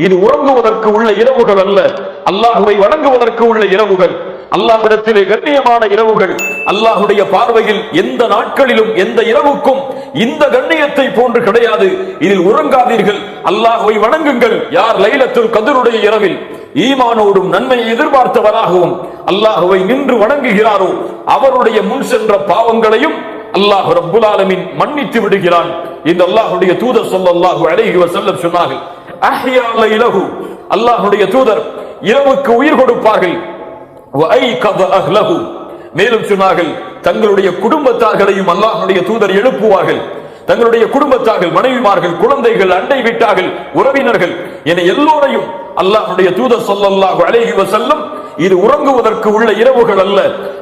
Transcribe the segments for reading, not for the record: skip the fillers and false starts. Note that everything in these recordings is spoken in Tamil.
இது உறங்குவதற்கு உள்ள இரவுகள் அல்ல, அல்லாஹுவை வணங்குவதற்கு உள்ள இரவுகள், அல்லாஹ்விடத்திலே கண்ணியமான இரவுகள். அல்லாஹுடைய பார்வையில் எந்த நாட்களிலும் எந்த இரவுக்கும் இந்த கண்ணியத்தை போன்று கிடையாது. இதில் உறங்காதீர்கள், அல்லாஹுவை வணங்குங்கள். யார் லைலத்துல் கத்ருடைய இரவில் ஈமானோடும் நன்மையை எதிர்பார்த்தவராகவும் அல்லாஹுவை நின்று வணங்குகிறாரோ அவருடைய முன் சென்ற பாவங்களையும் அல்லாஹ் ரப்புல் ஆலமீன் மன்னித்து விடுகிறான் என்று அல்லாஹ்வுடைய தூதர் ஸல்லல்லாஹு அலைஹி வஸல்லம் சொன்னார்கள். அஹ்யா லைலஹு, அல்லாஹ்வுடைய தூதர் இரவுக்கு உயிர் கொடுப்பார்கள். வ ஐகத அஹ்லஹு, மேலும் சொன்னார்கள் தங்களுடைய குடும்பத்தார்களையும் அல்லாஹ்வுடைய தூதர் எழுப்புவார்கள். தங்களுடைய குடும்பத்தார்கள், மனைவிமார்கள், குழந்தைகள், அண்டை வீட்டார்கள், உறவினர்கள் என எல்லோரையும் அல்லாஹ்வுடைய தூதர் ஸல்லல்லாஹு அலைஹி வஸல்லம் இது உறங்குவதற்கு உள்ள இரவுகள் அல்ல,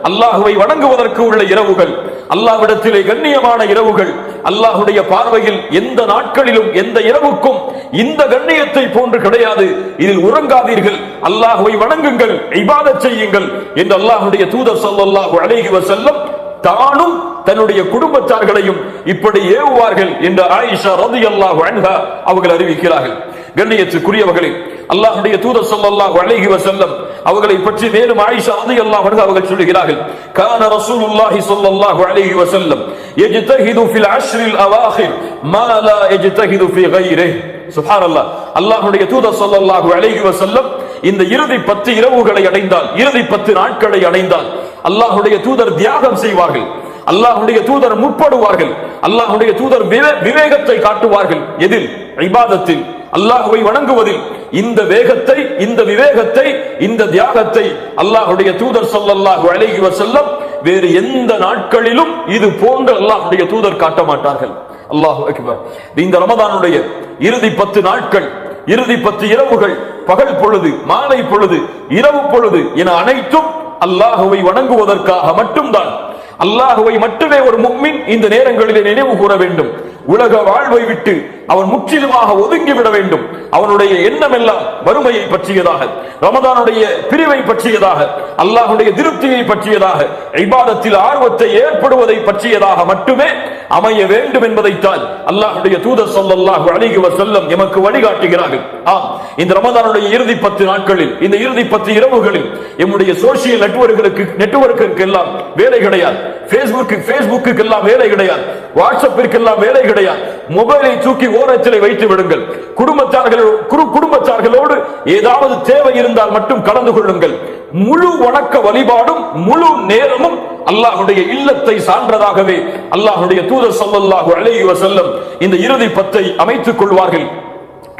அல்லாஹுவை வணங்குவதற்கு உள்ள இரவுகள், அல்லாஹ்விடத்திலே கண்ணியமான இரவுகள். அல்லாஹுடைய பார்வையில் எந்த நாட்களிலும் எந்த இரவுக்கும் இந்த கண்ணியத்தை போன்று கிடையாது. இதில் உறங்காதீர்கள், அல்லாஹுவை வணங்குங்கள், இபாதத் செய்யுங்கள் என்று அல்லாஹ்வுடைய தூதர் ஸல்லல்லாஹு அலைஹி வஸல்லம் தானும் தன்னுடைய குடும்பத்தார்களையும் இப்படி ஏவுவார்கள் என்று ஆயிஷா ரலியல்லாஹு அன்ஹா அவர்கள் அறிவிக்கிறார்கள். கண்ணியத்துக்குரியவர்களே, அல்லாஹ்வுடைய தூதர் ஸல்லல்லாஹு அலைஹி வஸல்லம் அவர்களை பற்றி மேலும் ஆயிஷா ரலியல்லாஹு அன்ஹா அவர்கள் சொல்கிறார்கள், கான ரசூலுல்லாஹி ஸல்லல்லாஹு அலைஹி வஸல்லம் யஜ்தஹிது ஃபில் அஷ்ரில் அவாஹிர் மா லா யஜ்தஹிது ஃபீ கைரிஹி. சுப்ஹானல்லாஹ், அல்லாஹ்வுடைய தூதர் ஸல்லல்லாஹு அலைஹி வஸல்லம் இந்த இறுதி 10 இரவுகளை அடைந்தால், இறுதி 10 நாட்களை அடைந்தால் அல்லாஹ்வுடைய தூதர் தியாகம் செய்வார்கள், அல்லாஹ்வுடைய தூதர் முற்படுவார்கள், அல்லாஹ்வுடைய தூதர் விவேகத்தை காட்டுவார்கள். எதில்? இபாதத்தில், அல்லாஹ்வை வணங்குவதில். இந்த வேகத்தை, இந்த விவேகத்தை, இந்த தியாகத்தை அல்லாஹ்வுடைய தூதர் ஸல்லல்லாஹு அலைஹி வஸல்லம் வேறு எந்த நாட்களிலும் இது போன்று அல்லாஹ்வுடைய தூதர் காட்ட மாட்டார்கள். அல்லாஹு அக்பர். இந்த ரமதானுடைய இறுதி 10 நாட்கள், இறுதி 10 இரவுகள், பகல் பொழுது, மாலை பொழுது, இரவு பொழுது என அனைத்தும் அல்லாஹுவை வணங்குவதற்காக மட்டும்தான். அல்லாஹுவை மட்டுமே ஒரு முஃமின் இந்த நேரங்களிலே நினைவு கூற வேண்டும். உலக வாழ்வை விட்டு அவன் முற்றிலுமாக ஒதுங்கிவிட வேண்டும். அவனுடைய எண்ணம் எல்லாம் வறுமையை பற்றியதாக, ரமதானுடைய பிரிவை பற்றியதாக, அல்லாஹுடைய திருப்தியை பற்றியதாக, இபாதத்தில் ஆர்வத்தை ஏற்படுவதை பற்றியதாக மட்டுமே அமைய வேண்டும் என்பதைத்தான் அல்லாஹுடைய தூதர் ஸல்லல்லாஹு அலைஹி வஸல்லம் எமக்கு வழிகாட்டுகிறார்கள். ஆம், இந்த ரமதானுடைய இறுதி 10 நாட்களில், இந்த இறுதி 10 இரவுகளில் எம்முடைய சோசியல் நெட்வொர்க்குக்கு எல்லாம் வேலை கிடையாது, பேஸ்புக்கு எல்லாம் வேலை கிடையாது, வாட்ஸ்அப்பிற்கு எல்லாம் வேலை கிடையாது. மொபைலை தூக்கி ஓரத்திலே வைத்து விடுங்கள். குடும்பத்தார்களோடு ஏதாவது தேவை இருந்தால் மட்டும் கலந்து கொள்ளுங்கள். முழு வணக்க வழிபாடும் முழு நேரமும் அல்லாஹ்வுடைய இல்லத்தை சான்றதாகவே அல்லாஹ்வுடைய தூதர் ஸல்லல்லாஹு அலைஹி வஸல்லம் இந்த இறுதி 10 அமைத்துக் கொள்வார்கள்.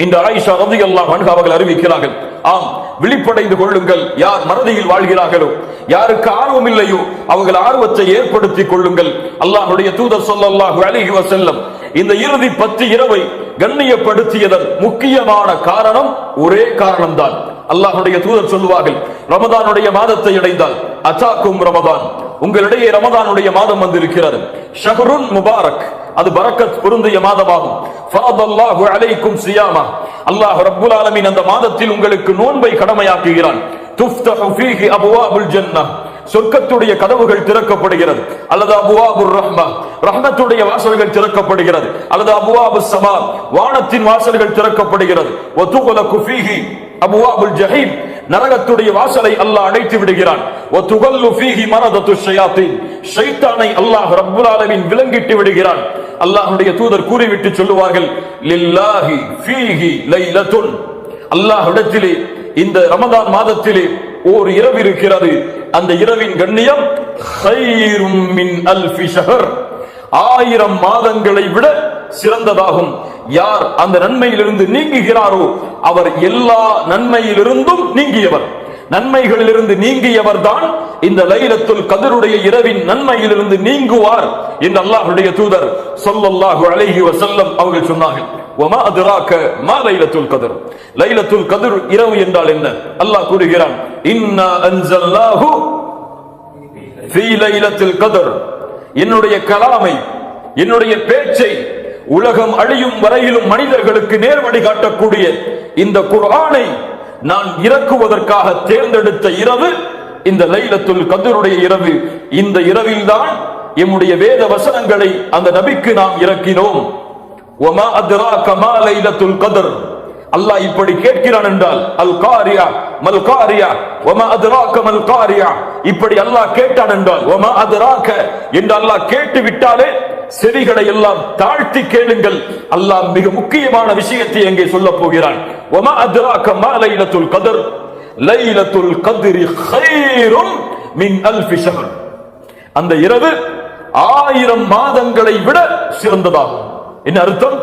இந்த ஆயிஷா ரலியல்லாஹு அன்ஹா அவர்கள் அறிவிக்கிறார்கள். ஆம், விழிப்படைந்து கொள்ளுங்கள். யார் மறதியில் வாழ்கிறார்களோ, யாருக்கு ஆர்வம் இல்லையோ அவர்கள் ஆர்வத்தை ஏற்படுத்திக் கொள்ளுங்கள். அல்லாஹ்வுடைய தூதர் ஸல்லல்லாஹு அலைஹி வஸல்லம் இந்த இறுதி 10 இரவை கண்ணியப்படுத்தியதன் முக்கியமான காரணம் ஒரே காரணம்தான். அல்லாஹ்வுடைய தூதர் சொல்வார்கள், ரமதானுடைய மாதத்தை அடைந்தால் அதாக்கும் ரமதான், உங்களிடையே ரமதானுடைய மாதம் வந்திருக்கிறது. ஷஹ்ருன் முபாரக், அது பரக்கத் பொருந்திய மாதமாகும். ஃபரதல்லாஹு அலைக்கும் சியாமா, அல்லாஹ் ரப்புல் ஆலமீன் அந்த மாதத்தில் உங்களுக்கு நோன்பை கடமையாக்குகிறான். துஃப்தஹு ஃபீஹி அப்வாபுல் ஜன்னah, சொர்க்கத்துடைய கதவுகள் திறக்கப்படுகிறது. அல்லது அபுவாபுர் ரஹ்மா, ரஹ்மத்துடைய வாசல்கள் திறக்கப்படுகிறது. அல்லது அபுவாபுஸ் ஸமா, வானத்தின் வாசல்கள் திறக்கப்படுகிறது. வ துக்லகு ஃபீஹி அபுவாபுல் ஜஹீம், நரகத்துடைய வாசலை அல்லாஹ் அடைத்து விடுகிறான். வ துகல்லு ஃபீஹி மரதத்து ஷயாத்தீன், ஷைத்தானை அல்லாஹ் ரப்புல் ஆலமீன் விலங்கிட்டு விடுகிறான். அல்லாஹ்வுடைய தூதர் கூறிவிட்டு சொல்லுவார்கள், லில்லாஹி ஃபீஹி லைலத்துன், அல்லாஹ்விடத்திலே இந்த ரமதான் மாதத்திலே ஓர் இரவு இருக்கிறது. அந்த இரவின் கண்ணியம் கைரும் மின் அல்ஃபி ஷஹர், 1000 மாதங்களை விட சிறந்ததாகும். யார் அந்த நன்மையிலிருந்து நீங்குகிறாரோ அவர் எல்லா நன்மையிலிருந்தும் நீங்கியவர். நன்மைகளிலிருந்து நீங்கியவர் தான் இந்த லைலத்துல் கத்ருடைய இரவின் நன்மையிலிருந்து நீங்குவார் என்று அல்லாஹ்வுடைய தூதர் ஸல்லல்லாஹு அலைஹி வஸல்லம் அவர்கள் சொன்னார்கள். வமா அத்ராக மா லைலத்துல் கத்ர், லைலத்துல் கத்ர் இரவு என்றால் என்ன? அல்லாஹ் கூறுகிறான், இன்னா அன்ஸல்னாஹு ஃபீ லைலத்துல் கத்ர், என்னுடைய கலாமை, என்னுடைய பேச்சை உலகம் அழியும் வரையிலும் மனிதர்களுக்கு நேர்வழி காட்டக்கூடிய இந்த குர்ஆனை நான் இறக்குவதற்காக தேர்ந்தெடுத்த இரவு இந்த லைலத்துல் கத்ருடைய இரவு. இந்த இரவில்தான் எம்முடைய வேத வசனங்களை அந்த நபிக்கு நாம் இறக்கினோம். வமா அத்ராக மா லைலத்துல் கத்ர், அல்லாஹ் இப்படி கேட்கிறான் என்றால் அல் காரியா மல் காரியா வமா அத்ராக மல் காரியா, இப்படி அல்லாஹ் கேட்டான் என்றால் வமா அத்ராக என்று அல்லாஹ் கேட்டு விட்டாலே செவிகளை எல்லாம் தாழ்த்தி கேளுங்கள். அல்லாஹ் மிக முக்கியமான விஷயத்தை அங்கே சொல்ல போகிறான். வமா அத்ராக மா லைலத்துல் கத்ர், லைலத்துல் கத்ரி கைரும் மின் அல்ஃபி ஷஹர். அந்த இரவு 1000 மாதங்களை விட சிறந்ததாகும். என்ன அர்த்தம்?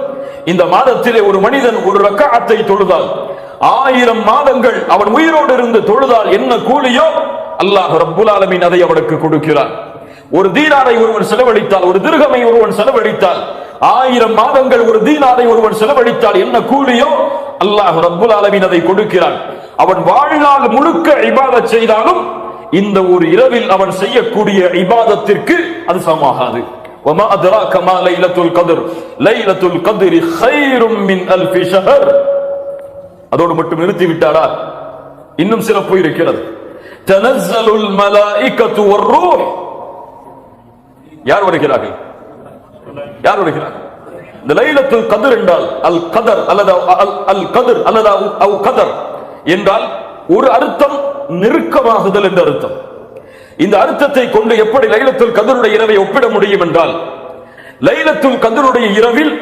இந்த மாதத்திலே ஒரு மனிதன் ஒரு ரக்அத்தை தொழுதால் 1000 மாதங்கள் அவன் உயிரோடு இருந்து தொழுதால் என்ன கூலியோ அல்லாஹ் ரப்புல் ஆலமீன் அதை அவனுக்கு கொடுக்கிறான். ஒரு தீனாரை ஒருவன் செலவழித்தால், ஒரு திர்ஹமை ஒருவன் செலவழித்தால், 1000 மாதங்கள் ஒரு தீனாரை ஒருவன் செலவழித்தால் என்ன கூலியோ அல்லாஹ் ரப்புல் ஆலமீன் அதை கொடுக்கிறான். அவன் வாழ்நாள் முழுக்க இபாதத் செய்தாலும் இந்த ஒரு இரவில் அவன் செய்யக்கூடிய இபாதத்திற்கு அது சமமாகாது. وما أدراك ما ليلة القدر ليلة القدر خير من ألف شهر. அதோடு மட்டும் நிறுத்தி விட்டாரா? இன்னும் சிறப்பு இருக்கிறது. تنزل الملائكة والروح. யார் வருகிறார்கள்? யார் வருகிறார்கள்? இந்த லைலத்துல் கத்ர் என்றால் அல் கதர் அல்லது அல் கத்ர் அல்லது அல் கதர் என்றால் ஒரு அர்த்தம் நெருக்கமாகுதல் என்ற அர்த்தம். இந்த அர்த்தத்தை கொண்டு எப்படி லைலத்துல் கத்ருடைய இரவை ஒப்பிட முடியும் என்றால், லைலத்துல் கத்ருடைய இரவில்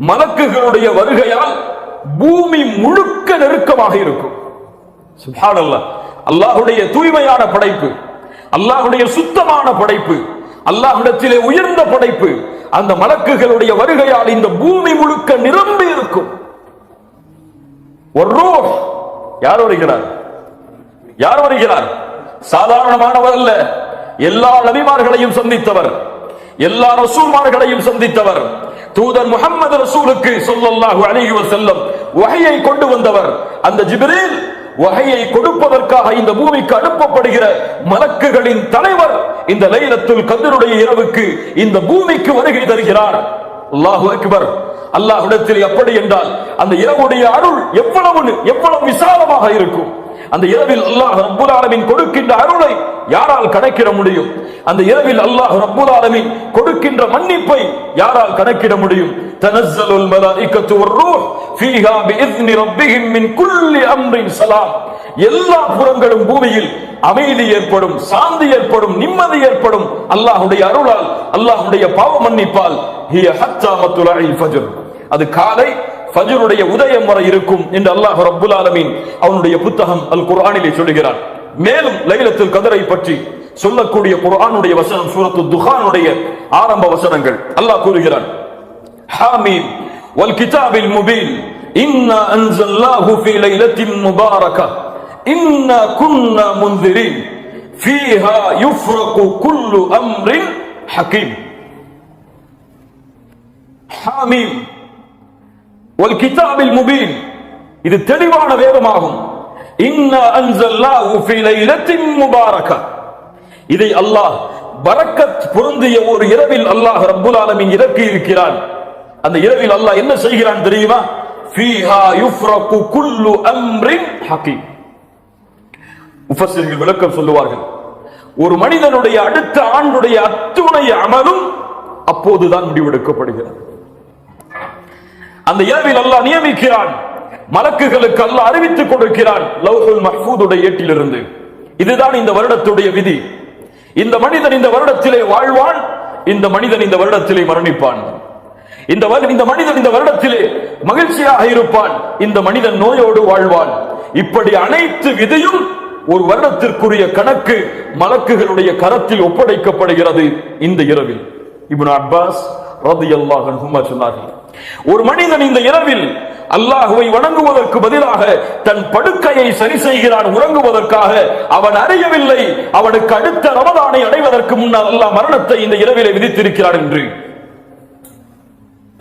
மலக்குகளுடைய வருகையால் பூமி முழுக்க நெருக்கமாக இருக்கும். சுப்ஹானல்லாஹ். அல்லாஹ்வுடைய தூய்மையான படைப்பு, அல்லாஹ்வுடைய சுத்தமான படைப்பு, அல்லாஹ்விடத்திலே உயர்ந்த படைப்பு, அந்த மலக்குகளுடைய வருகையால் இந்த பூமி முழுக்க நிரம்பி இருக்கும். வர்ரூஹ். யார் வருகிறார்? யார் வருகிறார்? சாதாரணமானவர் அல்ல. எல்லா நபிமார்களையும் சந்தித்தவர், எல்லா ரசூல்மார்களையும் சந்தித்தவர், தூதர் முஹம்மது ரசூலுக்கு ஸல்லல்லாஹு அலைஹி வஸல்லம் வஹயை கொண்டு வந்தவர். அந்த ஜிப்ரீல் வஹயை கொடுப்பதற்காக இந்த பூமிக்கு அனுப்பப்படுகிற மலக்குகளின் தலைவர் இந்த லைலத்துல் கத்ருடைய இரவுக்கு இந்த பூமிக்கு வருகை தருகிறார். அல்லாஹு அக்பர். அல்லாஹ்விடத்தில் எப்படி என்றால் அந்த இரவுடைய அருள் எவ்வளவு விசாலமாக இருக்கும். அந்த இரவில் அல்லாஹ் ரப்புல் ஆலமீன் கொடுக்கின்ற அருளை யாரால் கணக்கிட முடியும்? அந்த இரவில் அல்லாஹ் ரப்புல் ஆலமீன் கொடுக்கின்ற மன்னிப்பை யாரால் கணக்கிட முடியும்? தனஸ்ஸலுல் மலாயிகத்து வர்ரூஹ் ஃபீஹா பிஇذن ரப்பிஹிம் மின் குல்லி அம்ரின் ஸலாம். எல்லா புறங்களும் பூமியில் அமைதி ஏற்படும், சாந்தி ஏற்படும், நிம்மதி ஏற்படும் அல்லாஹ்வுடைய அருளால், அல்லாஹ்வுடைய பாவ மன்னிப்பால். ஹிய ஹத்தா மத்லஇல் ஃபஜ்ர். அது காலை ஃபஜ்ருடைய உதயம் வரை இருக்கும் என்று அல்லாஹ் ரப்புல் ஆலமீன் அவனுடைய புத்தகம் அல் குர்ஆனிலே சொல்கிறான். மேலும் லைலத்துல் கத்ரை பற்றி சொல்லக்கூடிய குர்ஆனுடைய வசனம் சூரத்து துஹானுடைய ஆரம்ப வசனங்கள். அல்லாஹ் கூறுகிறான், ஹாமீம் வல் கிதாபில் முபீன் இன்னா அன்ஸல்னாஹு ஃபீ லைலத்தின் முபாரகா இன்னா குன்னா முன்திரீன் ஃபீஹா யுஃப்ரகு குல்லு அம்ரின் ஹகீம். ஹாமீம் வல் கிதாபில் முபீன், இது தெளிவான வேதமாகும். இன்னா அன்ஸல்னாஹு ஃபீ லைலத்தின் முபாரகா, இதை அல்லாஹ் பரக்கத் பொருந்திய ஒரு இரவில் அல்லாஹ் ரப்புல் ஆலமீன் இறக்கி இருக்கிறான். அந்த இரவில் அல்லாஹ் என்ன செய்கிறான் தெரியுமா? ஃபீஹா யுஃப்ரகு குல்லு அம்ரின் ஹகீம். முஃபஸ்ஸிர்கள் விளக்கம் சொல்லுவார்கள், ஒரு மனிதனுடைய அடுத்த ஆண்டுடைய அத்துணை அமலும் அப்போதுதான் முடிவெடுக்கப்படுகிறது. அந்த இரவில் அல்லாஹ் நியமிக்கிறான், மலக்குகளுக்கு அல்லாஹ் அறிவித்துக் கொடுக்கிறான் லவ்ஹுல் மஹ்ஃபூதுடைய ஏட்டிலிருந்து. இதுதான் இந்த வருடத்துடைய விதி. இந்த மனிதன் இந்த வருடத்திலே வாழ்வான், இந்த மனிதன் இந்த வருடத்திலே மரணிப்பான். இந்த மனிதன் இந்த வருடத்திலே மகிழ்ச்சியாக இருப்பான், இந்த மனிதன் நோயோடு வாழ்வான். இப்படி அனைத்து விதியும் ஒரு வருடத்திற்குரிய கணக்கு மலக்குகளுடைய கரத்தில் ஒப்படைக்கப்படுகிறது இந்த இரவில். இப்னு அப்பாஸ் ரலியல்லாஹு அன்ஹுமா சொன்னார்கள், ஒரு மனிதன் இந்த இரவில் அல்லாஹ்வை வணங்குவதற்கு பதிலாக தன் படுக்கையை சரி செய்கிறான் உறங்குவதற்காக. அவன் அறியவில்லை அவனுக்கு அடுத்த ரமதானை அடைவதற்கு முன்னால் அல்லாஹ் மரணத்தை இந்த இரவிலே விதித்திருக்கிறான் என்று.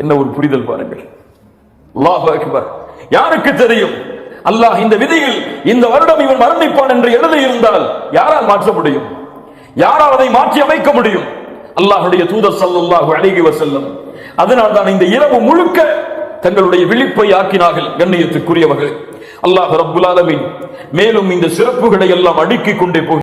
என்ன ஒரு புரிதல் பாருங்கள். அல்லாஹு அக்பர். யாருக்கு தெரியும் அல்லாஹ் இந்த விதியில் இந்த வருடம் இவன் மரணிப்பான் என்று எழுதி இருந்தால் யாரால் மாற்ற முடியும்? யாரால் அதை மாற்றி அமைக்க முடியும்? அல்லாஹ்வுடைய தூதர் ஸல்லல்லாஹு அலைஹி வஸல்லம் அதனால் தான் இந்த இரவு முழுக்க தங்களுடைய விழிப்பை ஆக்கினார்கள். கண்ணியத்துக்குரியவர்கள், அல்லாஹ் ரப்புல் ஆலமீன் மேலும் இந்த சிறப்புகளை எல்லாம் அடுக்கிக் கொண்டே போகிறார்.